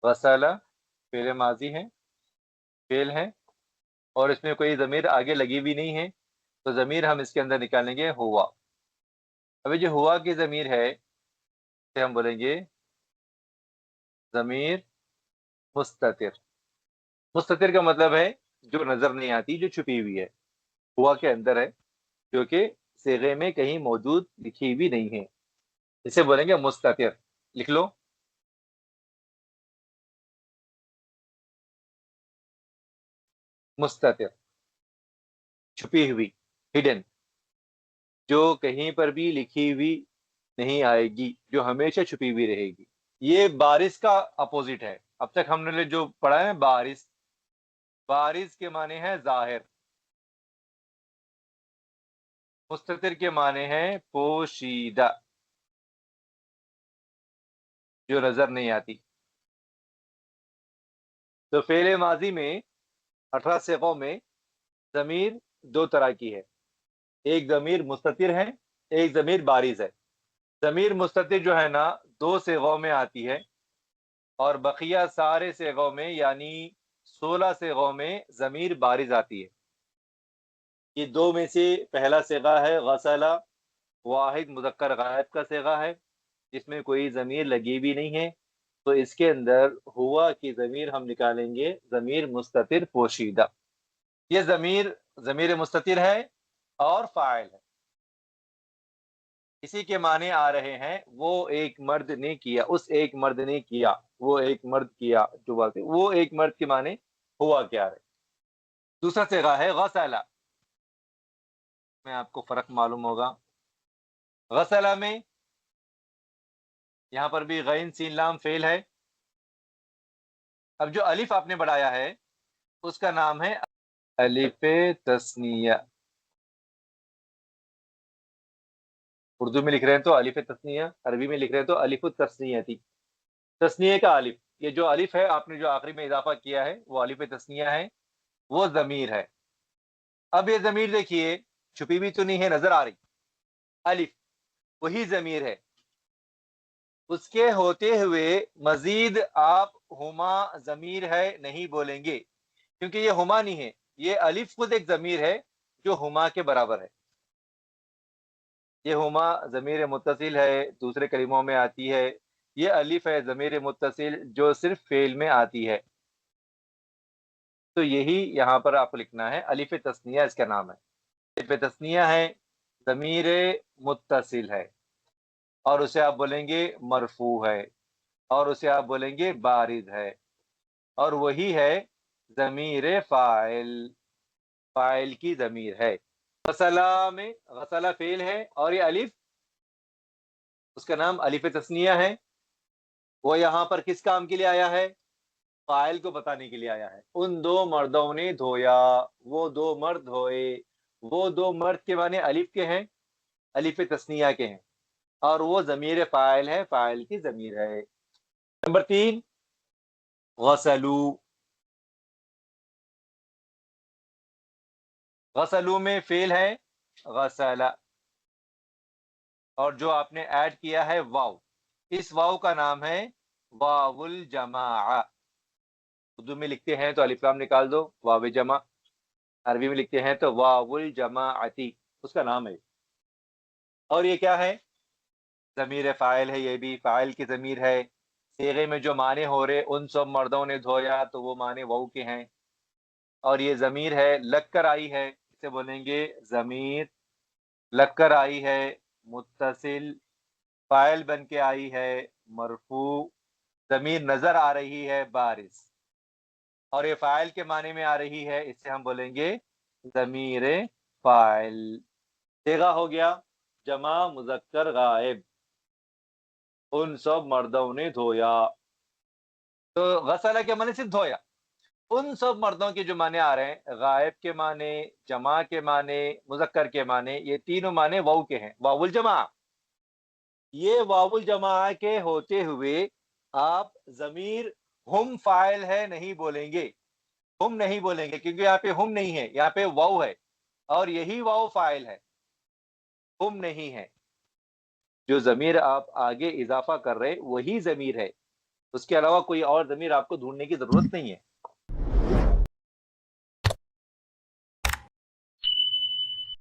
गसला fail माजी है, fail है, और इसमें कोई ज़मीर आगे लगी भी नहीं है, तो ज़मीर हम इसके अंदर निकालेंगे हुआ। अभी जो हुआ की ज़मीर है इसे हम बोलेंगे ज़मीर मुस्ततिर। मुस्ततिर का मतलब है जो नजर नहीं आती, जो छुपी हुई है, हुआ के अंदर है, जो कि सीगे में कहीं मौजूद लिखी भी नहीं है, इसे बोलेंगे मुस्ततिर। लिख लो, मुस्ततिर, छुपी हुई, हिडन, जो कहीं पर भी लिखी हुई नहीं आएगी, जो हमेशा छुपी हुई रहेगी। ये बारिश का अपोजिट है। अब तक हमने जो पढ़ा है बारिश, बारिश के माने हैं जाहिर, मुस्ततिर के माने हैं पोशीदा, जो नजर नहीं आती। तो फेले माजी में 18 सिगों में ज़मीर दो तरह की है, एक ज़मीर मुस्ततिर है, एक ज़मीर बारिज है। ज़मीर मुस्ततिर जो है ना, दो सिगों में आती है, और बकिया सारे सिगों में यानी 16 सिगों में ज़मीर बारिज आती है। ये दो में से पहला सिगा है गसला, वाहिद मुज़क्कर गायब का सिगा है, जिसमें कोई ज़मीर लगी भी नहीं है, तो इसके अंदर हुआ की ज़मीर हम निकालेंगे ज़मीर मुस्ततिर पोशीदा। ये ज़मीर ज़मीर मुस्ततिर है और फाइल है। इसी के माने आ रहे हैं वो एक मर्द ने किया, उस एक मर्द ने किया, वो एक मर्द किया, जो बात है वो एक मर्द के माने हुआ क्या है। दूसरा सिगा है गसला, में आपको फर्क मालूम होगा। गसला में यहां पर भी गैन सीन लाम फेल है। अब जो अलिफ आपने बढ़ाया है उसका नाम है अलिफ तस्निया। उर्दू में लिख रहे हैं तो अलिफ तस्निया, अरबी में लिख रहे हैं तो अलिफ तस्निया थी, तस्निया का अलिफ। ये जो अलिफ है आपने जो आखिरी में इजाफा किया है वो अलिफ तस्निया है, वो ज़मीर है। अब ये ज़मीर देखिए छुपी भी तो नहीं है, नजर आ रही, अलिफ वही ज़मीर है। उसके होते हुए मजीद आप हुमा ज़मीर है नहीं बोलेंगे, क्योंकि ये हुमा नहीं है, ये अलिफ खुद एक ज़मीर है जो हुमा के बराबर है। ये हुमा ज़मीर मुत्तसिल है, दूसरे कलिमों में आती है। ये अलिफ है ज़मीर मुत्तसिल जो सिर्फ फेल में आती है, तो यही यहाँ पर आपको लिखना है, अलिफ तस्निया इसका नाम है। अलिफ तस्निया है, ज़मीर मुत्तसिल है, और उसे आप बोलेंगे मरफू है, और उसे आप बोलेंगे बारिज है, और वही है ज़मीर फाइल, फाइल की ज़मीर है। गसला में गसला फेल है, और ये अलिफ उसका नाम अलिफ तस्निया है। वो यहाँ पर किस काम के लिए आया है? फाइल को बताने के लिए आया है। उन दो मर्दों ने धोया, वो दो मर्द धोए, वो दो मर्द के माने अलिफ के हैं, अलिफ तस्निया के हैं, और वो ज़मीर फाइल है, फाइल की ज़मीर है। नंबर 3 गसलू। गसलू में फेल है गसला, और जो आपने ऐड किया है वाव, इस वाव का नाम है वावुल जमा। उर्दू में लिखते हैं तो अलिफ लाम निकाल दो, वाव जमा। अरबी में लिखते हैं तो वावुल जमाअती, उसका नाम है। और ये क्या है? ज़मीर फ़ाइल है, ये भी फ़ाइल की ज़मीर है। सीगे में जो माने हो रहे उन सब मर्दों ने धोया, तो वो माने वाव के हैं, और ये ज़मीर है लग कर आई है, इसे बोलेंगे ज़मीर लग कर आई है मुत्तसिल, फ़ाइल बन के आई है मरफू, ज़मीर नजर आ रही है बारिश, और ये फ़ाइल के माने में आ रही है, इसे हम बोलेंगे ज़मीर फ़ाइल। सीगा हो गया जमा मुज़क्कर गायब, उन सब मर्दों ने धोया। तो गसला के माने सिर्फ धोया। उन सब मर्दों के जो माने आ रहे हैं, गायब के माने, जमा के माने, मुज़क्कर के माने, ये तीनों माने वाव के हैं, वावुल जमा। ये वावुल जमा के होते हुए आप ज़मीर हुम फाइल है नहीं बोलेंगे, हुम नहीं बोलेंगे, क्योंकि यहाँ पे हुम नहीं है, यहाँ पे वाव है, और यही वाव फाइल है, हुम नहीं है। जो ज़मीर आप आगे इजाफा कर रहे वही ज़मीर है, اس کے علاوہ کوئی اور ضمیر آپ کو ڈھونڈنے کی ضرورت نہیں ہے.